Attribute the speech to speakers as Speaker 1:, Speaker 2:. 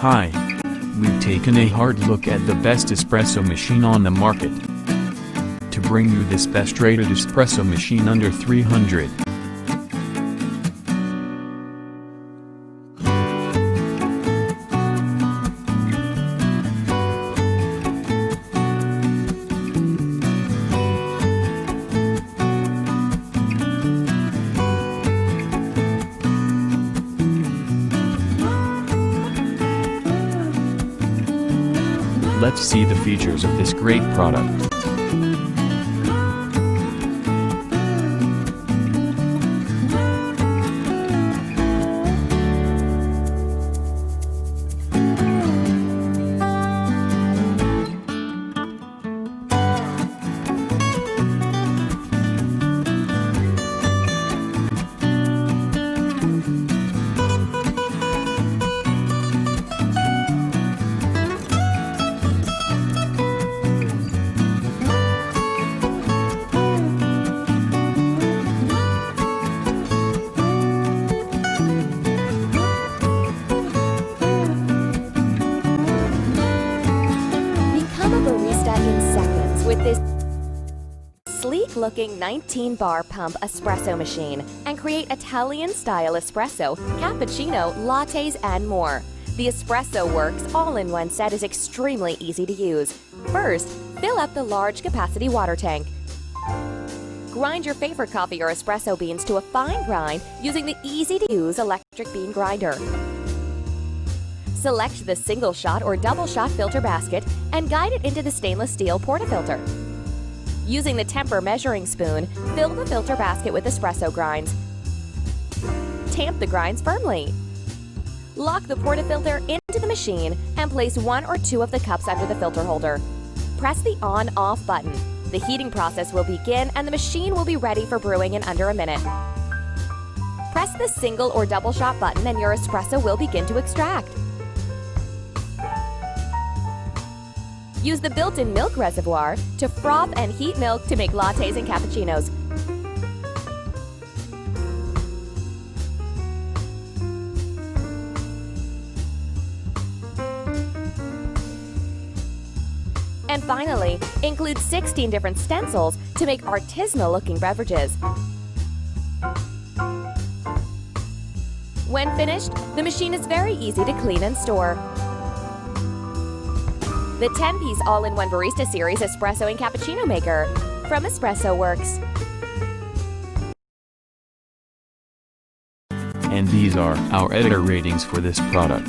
Speaker 1: Hi. We've taken a hard look at the best espresso machine on the market to bring you this best rated espresso machine under 300. Let's see the features of this great product.
Speaker 2: Barista in seconds with this sleek-looking 19-bar pump espresso machine and create Italian-style espresso, cappuccino, lattes, and more. The EspressoWorks all-in-one set is extremely easy to use. First, fill up the large capacity water tank. Grind your favorite coffee or espresso beans to a fine grind using the easy-to-use electric bean grinder. Select the single shot or double shot filter basket and guide it into the stainless steel portafilter. Using the temper measuring spoon, fill the filter basket with espresso grinds. Tamp the grinds firmly. Lock the portafilter into the machine and place 1 or 2 of the cups under the filter holder. Press the on-off button. The heating process will begin and the machine will be ready for brewing in under a minute. Press the single or double shot button and your espresso will begin to extract. Use the built-in milk reservoir to froth and heat milk to make lattes and cappuccinos. And finally, include 16 different stencils to make artisanal-looking beverages. When finished, the machine is very easy to clean and store. The 10-piece all-in-one barista series espresso and cappuccino maker from EspressoWorks.
Speaker 1: And these are our editor ratings for this product.